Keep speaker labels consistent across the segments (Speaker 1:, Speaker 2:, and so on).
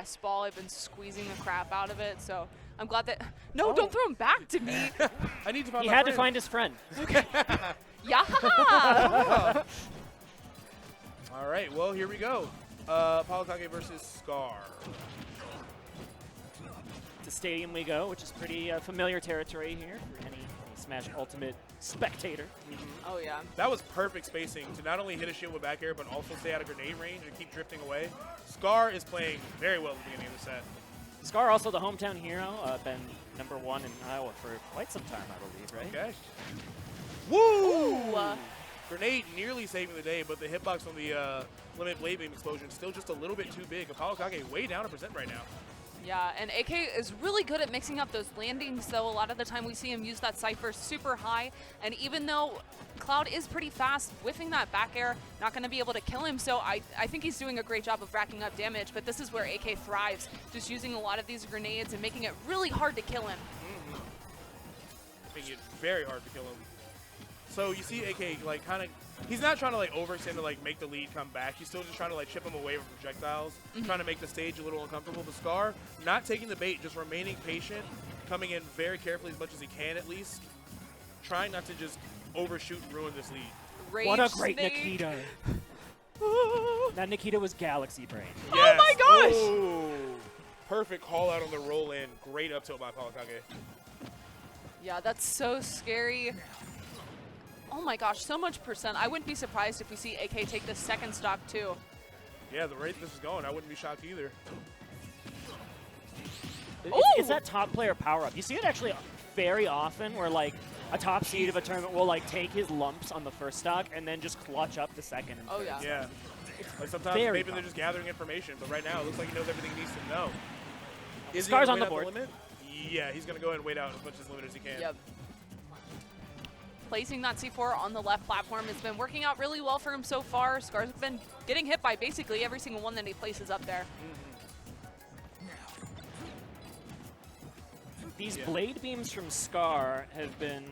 Speaker 1: this ball. I've been squeezing the crap out of it, so I'm glad that... No, don't throw him back to me.
Speaker 2: I need to find
Speaker 3: He
Speaker 2: my
Speaker 3: had
Speaker 2: friend.
Speaker 3: to find his friend.
Speaker 1: Okay. Yeah.
Speaker 2: All right, well, here we go. ApolloKage versus Skar.
Speaker 3: To Stadium we go, which is pretty familiar territory here for any Smash Ultimate spectator.
Speaker 1: Oh, yeah.
Speaker 2: That was perfect spacing to not only hit a shit with back air, but also stay out of grenade range and keep drifting away. Skar is playing very well at the beginning of the set.
Speaker 3: Skar, also the hometown hero, been #1 in Iowa for quite some time, I believe, right?
Speaker 2: Okay. Woo!
Speaker 1: Ooh.
Speaker 2: Grenade nearly saving the day, but the hitbox on the Limit Blade Beam explosion still just a little bit too big. ApolloKage way down a percent right now.
Speaker 1: Yeah, and AK is really good at mixing up those landings, though a lot of the time we see him use that Cypher super high, and even though Cloud is pretty fast, whiffing that back air, not going to be able to kill him, so I think he's doing a great job of racking up damage, but this is where AK thrives, just using a lot of these grenades and making it really hard to kill him.
Speaker 2: Making it very hard to kill him. So you see AK, like, kind of, he's not trying to, like, overextend to, like, make the lead come back. He's still just trying to, like, chip him away from projectiles, trying to make the stage a little uncomfortable. But Skar, not taking the bait, just remaining patient, coming in very carefully as much as he can, at least. Trying not to just overshoot and ruin this lead.
Speaker 1: Rage
Speaker 3: What a great
Speaker 1: Snake.
Speaker 3: Nikita. That Nikita was Galaxy Brain.
Speaker 1: Oh my gosh!
Speaker 2: Oh, perfect call out on the roll in. Great up tilt by ApolloKage.
Speaker 1: Yeah, that's so scary. Oh my gosh, so much percent. I wouldn't be surprised if we see AK take the second stock too.
Speaker 2: Yeah, the rate this is going, I wouldn't be shocked either.
Speaker 3: It's that top player power up. You see it actually very often where like a top seed of a tournament will like take his lumps on the first stock and then just clutch up the second and
Speaker 1: Oh,
Speaker 3: third.
Speaker 1: yeah.
Speaker 2: Yeah. Like sometimes
Speaker 3: very
Speaker 2: maybe they're just gathering information, but right now it looks like he knows everything he needs to know. Is he
Speaker 3: Skar's
Speaker 2: gonna
Speaker 3: on the
Speaker 2: wait out
Speaker 3: board.
Speaker 2: limit? Yeah, he's going to go ahead and wait out as much as limit as he can.
Speaker 1: Yep. Placing that C4 on the left platform has been working out really well for him so far. Skar's been getting hit by basically every single one that he places up there.
Speaker 3: These blade beams from Skar have been,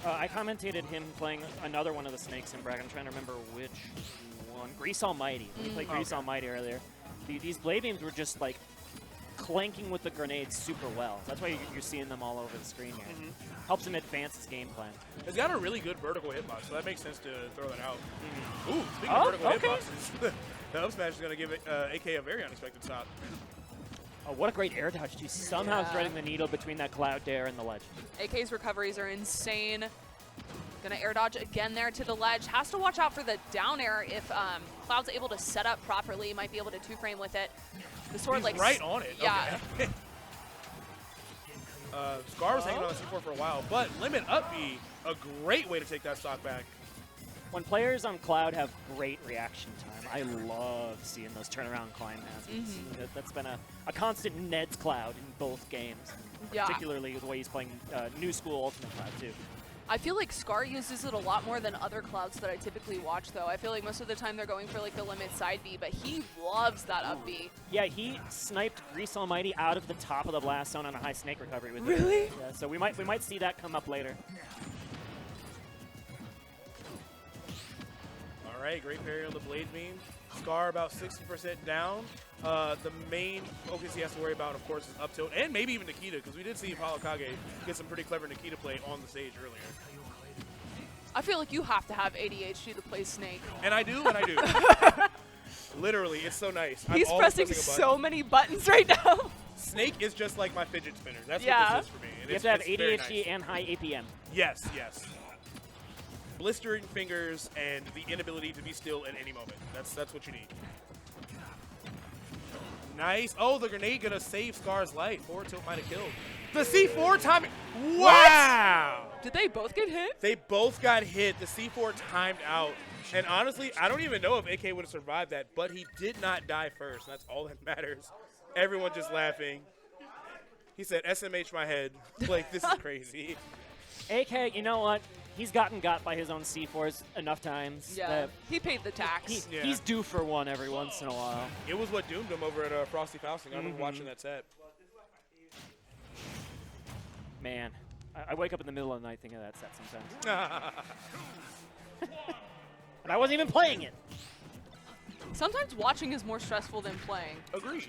Speaker 3: I commentated him playing another one of the snakes in Bragg. I'm trying to remember which one. Grease Almighty. We played Grease Almighty earlier. These blade beams were just like clanking with the grenades super well. That's why you're seeing them all over the screen here. Helps him advance his game plan.
Speaker 2: He's got a really good vertical hitbox, so that makes sense to throw that out. Ooh, speaking of vertical hitboxes, the up smash is going to give AK a very unexpected stop.
Speaker 3: Oh, what a great air dodge, too. Somehow threading the needle between that cloud dare and the ledge.
Speaker 1: AK's recoveries are insane. Gonna air dodge again there to the ledge. Has to watch out for the down air if Cloud's able to set up properly. Might be able to two-frame with it. The sword
Speaker 2: He's
Speaker 1: like
Speaker 2: right on it.
Speaker 1: Yeah.
Speaker 2: Okay. Skar was hanging on the C4 for a while, but limit up B, a great way to take that stock back.
Speaker 3: When players on Cloud have great reaction time, I love seeing those turnaround climb hazards. That's been a constant Ned's Cloud in both games,
Speaker 1: Yeah.
Speaker 3: particularly the way he's playing New School Ultimate Cloud, too.
Speaker 1: I feel like Skar uses it a lot more than other Clouds that I typically watch, though. I feel like most of the time they're going for like the limit side B, but he loves that up B.
Speaker 3: Yeah, he sniped Grease Almighty out of the top of the blast zone on a high snake recovery with it.
Speaker 1: Really?
Speaker 3: Yeah, so we might see that come up later.
Speaker 2: All right, great parry on the blade beam. Skar about 60% down. The main focus he has to worry about, of course, is up tilt, and maybe even Nikita, because we did see ApolloKage get some pretty clever Nikita play on the stage earlier.
Speaker 1: I feel like you have to have ADHD to play Snake.
Speaker 2: And I do, and I do. Literally, it's so nice.
Speaker 1: He's
Speaker 2: I'm always
Speaker 1: pressing
Speaker 2: a button.
Speaker 1: so many buttons right now.
Speaker 2: Snake is just like my fidget spinner. That's
Speaker 1: Yeah.
Speaker 2: what this is for me. And
Speaker 3: You have to have
Speaker 2: it's very
Speaker 3: ADHD
Speaker 2: nice.
Speaker 3: and high APM.
Speaker 2: Yes, yes. Blistering fingers and the inability to be still at any moment. That's what you need. Nice. Oh, the grenade gonna save Skar's life. Forward tilt might have killed. The C4 timing. Wow.
Speaker 1: Did they both get hit?
Speaker 2: They both got hit. The C4 timed out. And honestly, I don't even know if AK would have survived that, but he did not die first. That's all that matters. Everyone just laughing. He said, SMH my head. Like, this is crazy.
Speaker 3: AK, you know what? He's gotten got by his own C4s enough times.
Speaker 1: Yeah,
Speaker 3: that
Speaker 1: he paid the tax.
Speaker 3: He's due for one every once in a while.
Speaker 2: It was what doomed him over at Frosty Fausting. I remember watching that set.
Speaker 3: Man, I wake up in the middle of the night thinking of that set sometimes. And I wasn't even playing it.
Speaker 1: Sometimes watching is more stressful than playing.
Speaker 2: Agreed.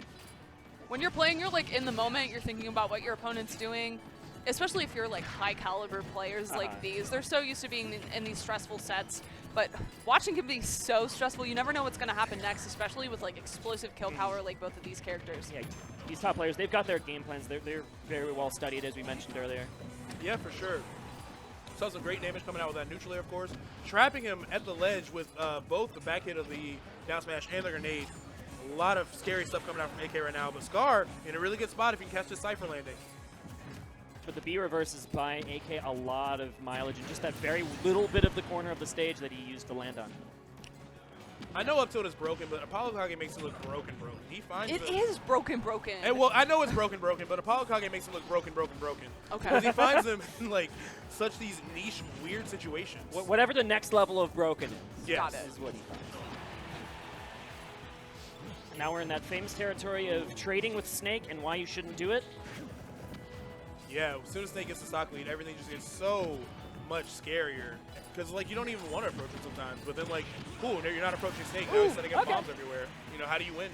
Speaker 1: When you're playing, you're like in the moment, you're thinking about what your opponent's doing, especially if you're like high caliber players like these. They're so used to being in these stressful sets, but watching can be so stressful. You never know what's going to happen next, especially with like explosive kill power like both of these characters.
Speaker 3: Yeah, these top players, they've got their game plans. They're very well studied, as we mentioned earlier.
Speaker 2: Yeah, for sure. Saw some great damage coming out with that neutral air, of course. Trapping him at the ledge with both the back hit of the down smash and the grenade. A lot of scary stuff coming out from AK right now, but Skar in a really good spot if he can catch this Cypher landing.
Speaker 3: But the B reverse is buying AK a lot of mileage and just that very little bit of the corner of the stage that he used to land on.
Speaker 2: I know up tilt is broken, but ApolloKage makes it look broken. He finds
Speaker 1: It is broken.
Speaker 2: And, well, I know it's broken, but ApolloKage makes it look broken.
Speaker 1: Okay.
Speaker 2: Because he finds them in like such these niche, weird situations.
Speaker 3: Whatever the next level of broken is,
Speaker 2: yes.
Speaker 1: Got it.
Speaker 3: is what he finds. Now we're in that famous territory of trading with Snake and why you shouldn't do it.
Speaker 2: Yeah, as soon as Snake gets the stock lead, everything just gets so much scarier. Because, like, you don't even want to approach him sometimes. But then, like, cool, you're not approaching Snake. Now he's setting up bombs everywhere. You know, how do you win?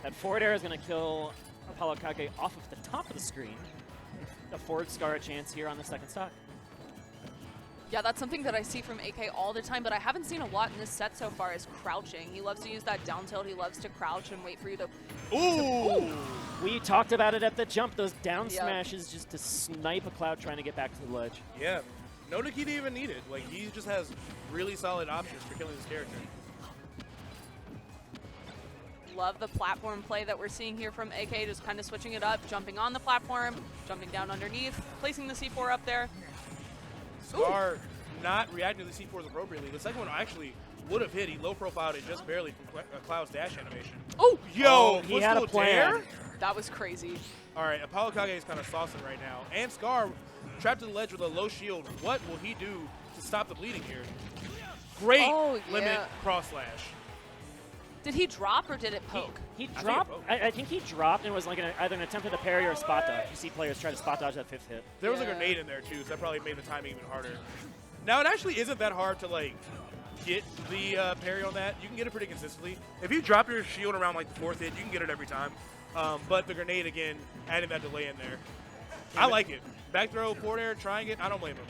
Speaker 3: That forward air is going to kill ApolloKage off of the top of the screen. Affords Skar a chance here on the second stock.
Speaker 1: Yeah, that's something that I see from AK all the time, but I haven't seen a lot in this set so far is crouching. He loves to use that down tilt. He loves to crouch and wait for you to...
Speaker 2: Ooh!
Speaker 3: We talked about it at the jump, those down smashes just to snipe a Cloud trying to get back to the ledge.
Speaker 2: Yeah. No Nikita even needed. Like, he just has really solid options for killing this character.
Speaker 1: Love the platform play that we're seeing here from AK, just kind of switching it up, jumping on the platform, jumping down underneath, placing the C4 up there.
Speaker 2: Skar not reacting to the C4s appropriately. The second one actually would have hit. He low profiled it just barely from Cloud's dash animation.
Speaker 1: Oh!
Speaker 2: Yo!
Speaker 3: He had a plan.
Speaker 2: Dare?
Speaker 1: That was crazy.
Speaker 2: All right, ApolloKage is kind of saucing right now. And Skar trapped to the ledge with a low shield. What will he do to stop the bleeding here? Great limit cross slash.
Speaker 1: Did he drop or did it poke?
Speaker 3: He dropped. I think he dropped and was like either an attempt at a parry or a spot dodge. You see players try to spot dodge that fifth hit.
Speaker 2: There was a grenade in there too, so that probably made the timing even harder. Now it actually isn't that hard to like get the parry on that. You can get it pretty consistently. If you drop your shield around like the fourth hit, you can get it every time. But the grenade again, adding that delay in there. I like it. Back throw, forward air, trying it. I don't blame him.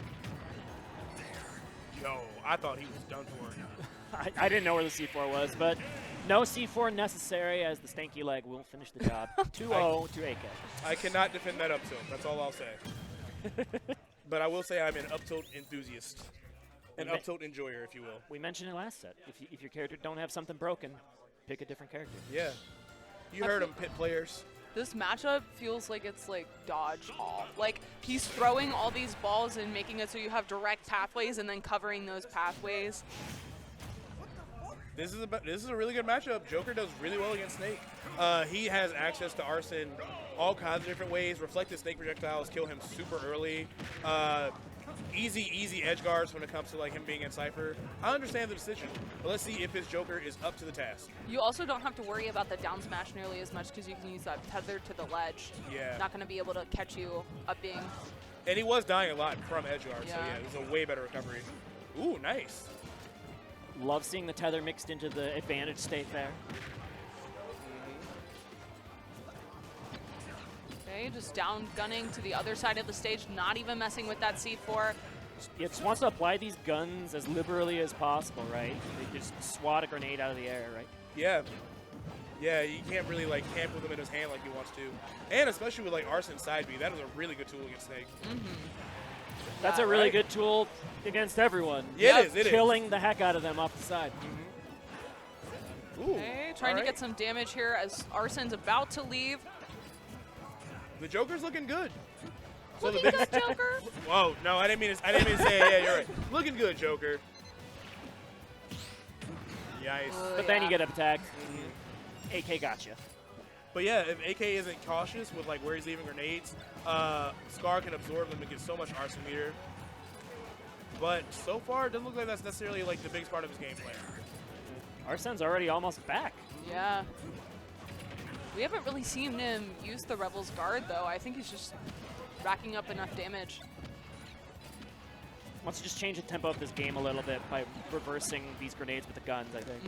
Speaker 2: Yo, I thought he was done for.
Speaker 3: I didn't know where the C4 was, but no C4 necessary as the stanky leg will finish the job. 2-0 to AK.
Speaker 2: I cannot defend that up tilt. That's all I'll say. But I will say I'm an up tilt enthusiast. An up tilt enjoyer, if you will.
Speaker 3: We mentioned it last set. If your character don't have something broken, pick a different character.
Speaker 2: Yeah. You heard him, pit players.
Speaker 1: This matchup feels like it's like dodge all. Like he's throwing all these balls and making it so you have direct pathways and then covering those pathways.
Speaker 2: This is a really good matchup. Joker does really well against Snake. He has access to Arsene all kinds of different ways. Reflected Snake projectiles kill him super early. Easy edge guards when it comes to like him being in Cypher. I understand the decision, but let's see if his Joker is up to the task.
Speaker 1: You also don't have to worry about the down smash nearly as much because you can use that tether to the ledge.
Speaker 2: Yeah.
Speaker 1: Not going to be able to catch you up being.
Speaker 2: And he was dying a lot from edge guards, so
Speaker 1: Yeah.
Speaker 2: yeah, it was a way better recovery. Ooh, nice.
Speaker 3: Love seeing the tether mixed into the advantage state there.
Speaker 1: Okay, just down gunning to the other side of the stage, not even messing with that C4.
Speaker 3: It just wants to apply these guns as liberally as possible, right? They just swat a grenade out of the air, right?
Speaker 2: Yeah. Yeah, you can't really like camp with him in his hand like he wants to. And especially with like Arsene side B, that is a really good tool against Snake.
Speaker 3: That's a really good tool against everyone.
Speaker 2: Yeah, it is.
Speaker 3: Killing the heck out of them off the side.
Speaker 2: Ooh,
Speaker 1: Okay, trying to get some damage here as Arsene's about to leave.
Speaker 2: The Joker's looking good.
Speaker 1: Looking good, Joker.
Speaker 2: Whoa, no, I didn't mean to say it. Yeah, you're right. Looking good, Joker. Yikes.
Speaker 3: But then you get attacked. AK got you.
Speaker 2: But yeah, if AK isn't cautious with like where he's leaving grenades, Skar can absorb them and get so much Arsene meter. But so far, it doesn't look like that's necessarily like the biggest part of his gameplay.
Speaker 3: Arsene's already almost back.
Speaker 1: Yeah. We haven't really seen him use the Rebel's Guard, though. I think he's just racking up enough damage.
Speaker 3: Wants to just change the tempo of this game a little bit by reversing these grenades with the guns, I think.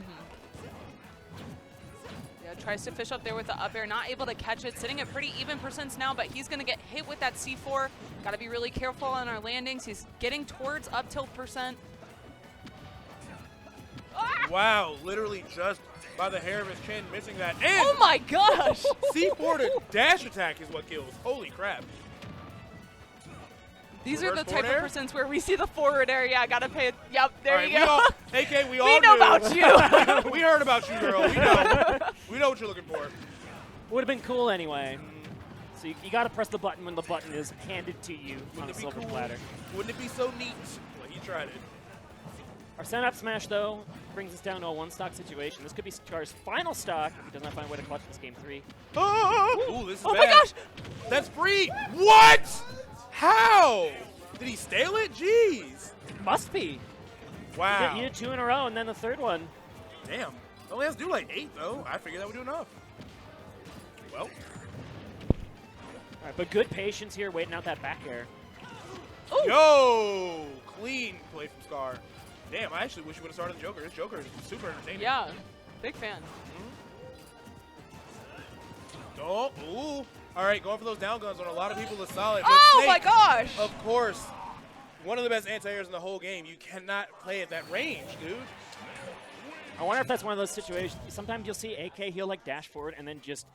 Speaker 1: Yeah, Yeah, tries to fish up there with the up air, not able to catch it, sitting at pretty even percents now, but he's going to get hit with that C4. Got to be really careful on our landings. He's getting towards up tilt percent.
Speaker 2: Wow, literally just by the hair of his chin, missing that. And
Speaker 1: Oh my gosh!
Speaker 2: C4 to dash attack is what kills. Holy crap.
Speaker 1: These are
Speaker 2: Reverse
Speaker 1: the type
Speaker 2: forward
Speaker 1: of
Speaker 2: air?
Speaker 1: percents where we see the forward air. Yeah, gotta pay it. Yep, there
Speaker 2: All right,
Speaker 1: you go.
Speaker 2: AK, we all
Speaker 1: We know
Speaker 2: knew.
Speaker 1: about you.
Speaker 2: We heard about you, girl. We know. We know what you're looking for.
Speaker 3: Would have been cool anyway. So you got to press the button when the button is handed to you on a
Speaker 2: Wouldn't it be
Speaker 3: silver
Speaker 2: cool?
Speaker 3: platter.
Speaker 2: Wouldn't it be so neat? Well, he tried it.
Speaker 3: Our send-up smash, though, brings us down to a one-stock situation. This could be Skar's final stock if he does not find a way to clutch this game 3.
Speaker 2: Ooh, this is
Speaker 1: Oh
Speaker 2: bad.
Speaker 1: my gosh!
Speaker 2: That's free. What? How? Did he stale it? Jeez.
Speaker 3: Must be.
Speaker 2: Wow.
Speaker 3: He did 2 in a row, and then the third one.
Speaker 2: Damn. Only has to do like 8, though. I figured that would do enough. Well.
Speaker 3: All right, but good patience here, waiting out that back air.
Speaker 1: Ooh.
Speaker 2: Yo! Clean play from Skar. Damn, I actually wish you would have started the Joker. This Joker is super entertaining.
Speaker 1: Yeah, big fan.
Speaker 2: Oh, ooh. All right, going for those down guns on a lot of people is solid. But
Speaker 1: Oh my
Speaker 2: Snake,
Speaker 1: gosh!
Speaker 2: of course, one of the best anti-airs in the whole game. You cannot play at that range, dude.
Speaker 3: I wonder if that's one of those situations. Sometimes you'll see AK, he'll like dash forward and then just